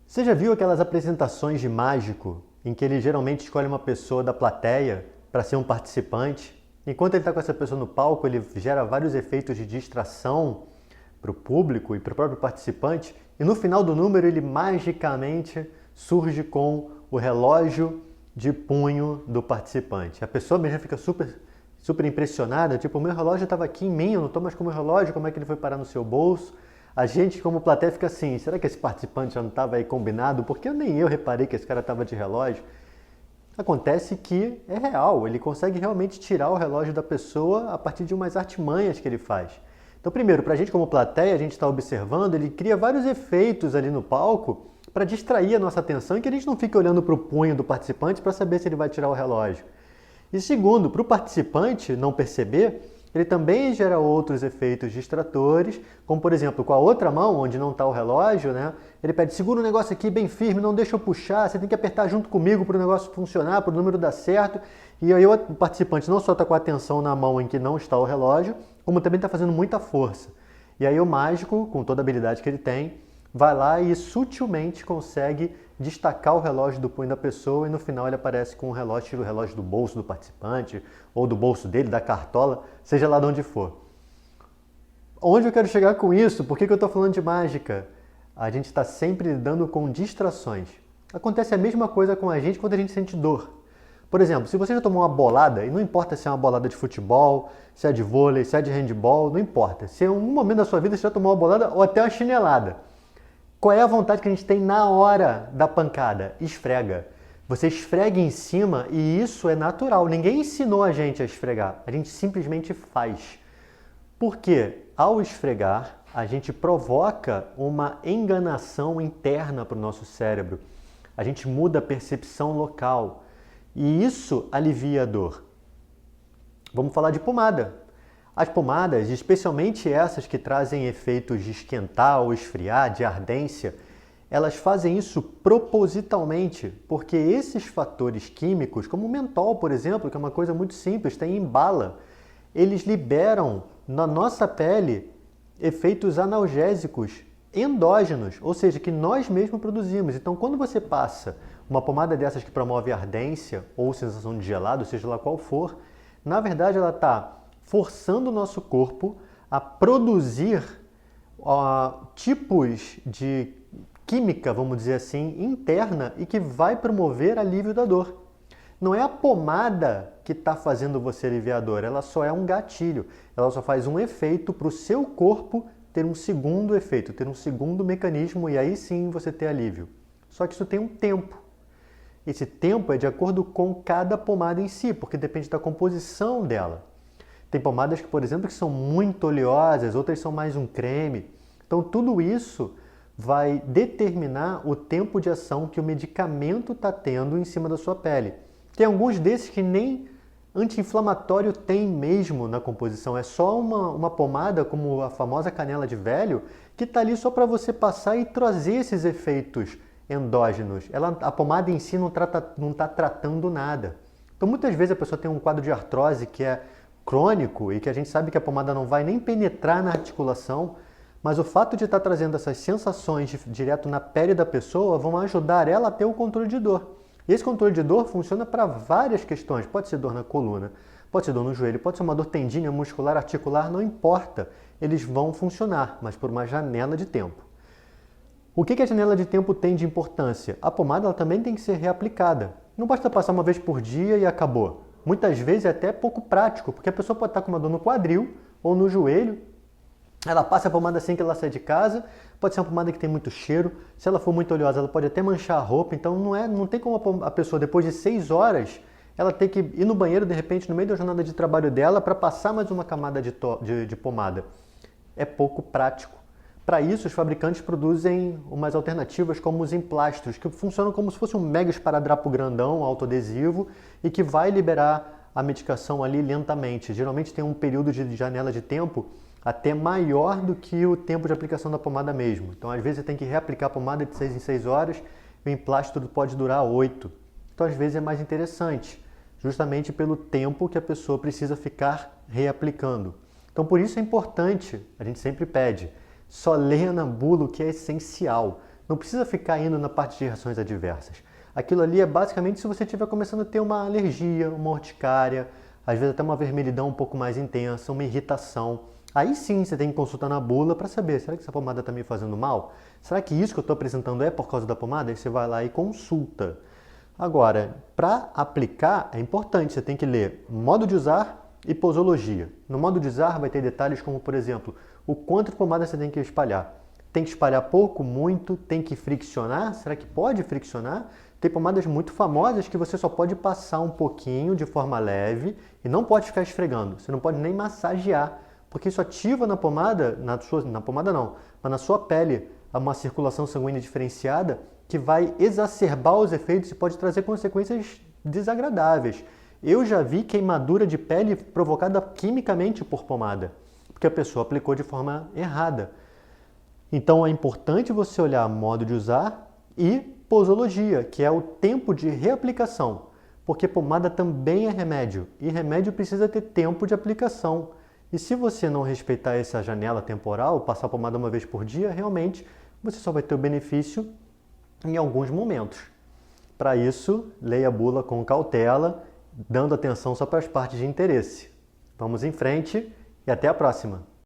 Você já viu aquelas apresentações de mágico em que ele geralmente escolhe uma pessoa da plateia para ser um participante? Enquanto ele está com essa pessoa no palco, ele gera vários efeitos de distração para o público e para o próprio participante, e no final do número ele magicamente surge com o relógio de punho do participante. A pessoa mesmo fica super impressionada, tipo, o meu relógio estava aqui em mim, eu não estou mais com o meu relógio, como é que ele foi parar no seu bolso? A gente, como plateia, fica assim, será que esse participante já não estava aí combinado? Porque nem eu reparei que esse cara estava de relógio. Acontece que é real, ele consegue realmente tirar o relógio da pessoa a partir de umas artimanhas que ele faz. Então, primeiro, para a gente como plateia, a gente está observando, ele cria vários efeitos ali no palco para distrair a nossa atenção e que a gente não fique olhando para o punho do participante para saber se ele vai tirar o relógio. E segundo, para o participante não perceber, ele também gera outros efeitos distratores, como por exemplo, com a outra mão, onde não está o relógio, né? Ele pede, segura o negócio aqui bem firme, não deixa eu puxar, você tem que apertar junto comigo para o negócio funcionar, para o número dar certo. E aí o participante não só está com a atenção na mão em que não está o relógio, como também está fazendo muita força. E aí o mágico, com toda a habilidade que ele tem, vai lá e sutilmente consegue destacar o relógio do punho da pessoa e no final ele aparece com o relógio, do bolso do participante, ou do bolso dele, da cartola, seja lá de onde for. Onde eu quero chegar com isso? Por que eu estou falando de mágica? A gente está sempre lidando com distrações. Acontece a mesma coisa com a gente quando a gente sente dor. Por exemplo, se você já tomou uma bolada, e não importa se é uma bolada de futebol, se é de vôlei, se é de handball, não importa. Se em um momento da sua vida você já tomou uma bolada ou até uma chinelada. Qual é a vontade que a gente tem na hora da pancada? Esfrega. Você esfrega em cima e isso é natural. Ninguém ensinou a gente a esfregar. A gente simplesmente faz. Porque ao esfregar, a gente provoca uma enganação interna para o nosso cérebro. A gente muda a percepção local. E isso alivia a dor. Vamos falar de pomada. As pomadas, especialmente essas que trazem efeitos de esquentar ou esfriar, de ardência, elas fazem isso propositalmente, porque esses fatores químicos, como o mentol, por exemplo, que é uma coisa muito simples, tem em bala, eles liberam na nossa pele efeitos analgésicos endógenos, ou seja, que nós mesmos produzimos. Então, quando você passa uma pomada dessas que promove ardência ou sensação de gelado, seja lá qual for, na verdade ela está forçando o nosso corpo a produzir tipos de química, vamos dizer assim, interna e que vai promover alívio da dor. Não é a pomada que está fazendo você aliviar a dor, ela só é um gatilho, ela só faz um efeito para o seu corpo ter um segundo efeito, ter um segundo mecanismo e aí sim você ter alívio. Só que isso tem um tempo. Esse tempo é de acordo com cada pomada em si, porque depende da composição dela. Tem pomadas que, por exemplo, que são muito oleosas, outras são mais um creme. Então, tudo isso vai determinar o tempo de ação que o medicamento está tendo em cima da sua pele. Tem alguns desses que nem anti-inflamatório tem mesmo na composição. É só uma pomada, como a famosa canela de velho, que está ali só para você passar e trazer esses efeitos endógenos. A pomada em si não está tratando nada. Então, muitas vezes a pessoa tem um quadro de artrose que é crônico e que a gente sabe que a pomada não vai nem penetrar na articulação, mas o fato de estar trazendo essas sensações direto na pele da pessoa vão ajudar ela a ter o controle de dor. E esse controle de dor funciona para várias questões. Pode ser dor na coluna, pode ser dor no joelho, pode ser uma dor tendínea, muscular, articular, não importa. Eles vão funcionar, mas por uma janela de tempo. O que a janela de tempo tem de importância? A pomada ela também tem que ser reaplicada. Não basta passar uma vez por dia e acabou. Muitas vezes é até pouco prático, porque a pessoa pode estar com uma dor no quadril ou no joelho, ela passa a pomada assim que ela sai de casa, pode ser uma pomada que tem muito cheiro, se ela for muito oleosa ela pode até manchar a roupa, então não tem como a pessoa depois de 6 horas, ela ter que ir no banheiro de repente no meio da jornada de trabalho dela para passar mais uma camada de pomada. É pouco prático. Para isso, os fabricantes produzem umas alternativas como os emplastros, que funcionam como se fosse um mega esparadrapo grandão, autoadesivo, e que vai liberar a medicação ali lentamente. Geralmente tem um período de janela de tempo até maior do que o tempo de aplicação da pomada mesmo. Então, às vezes, você tem que reaplicar a pomada de 6 em 6 horas, e o emplastro pode durar 8. Então, às vezes, é mais interessante, justamente pelo tempo que a pessoa precisa ficar reaplicando. Então, por isso é importante, a gente sempre pede, só leia na bula o que é essencial. Não precisa ficar indo na parte de reações adversas. Aquilo ali é basicamente se você estiver começando a ter uma alergia, uma urticária, às vezes até uma vermelhidão um pouco mais intensa, uma irritação. Aí sim você tem que consultar na bula para saber, será que essa pomada está me fazendo mal? Será que isso que eu estou apresentando é por causa da pomada? Aí você vai lá e consulta. Agora, para aplicar é importante, você tem que ler modo de usar e posologia. No modo de usar vai ter detalhes como, por exemplo, o quanto de pomada você tem que espalhar. Tem que espalhar pouco, muito, tem que friccionar? Será que pode friccionar? Tem pomadas muito famosas que você só pode passar um pouquinho de forma leve e não pode ficar esfregando. Você não pode nem massagear, porque isso ativa na pomada, na pomada não, mas na sua pele, uma circulação sanguínea diferenciada que vai exacerbar os efeitos e pode trazer consequências desagradáveis. Eu já vi queimadura de pele provocada quimicamente por pomada, porque a pessoa aplicou de forma errada. Então é importante você olhar modo de usar e posologia, que é o tempo de reaplicação, porque pomada também é remédio e remédio precisa ter tempo de aplicação. E se você não respeitar essa janela temporal, passar pomada uma vez por dia, realmente você só vai ter o benefício em alguns momentos. Para isso, leia a bula com cautela, dando atenção só para as partes de interesse. Vamos em frente e até a próxima!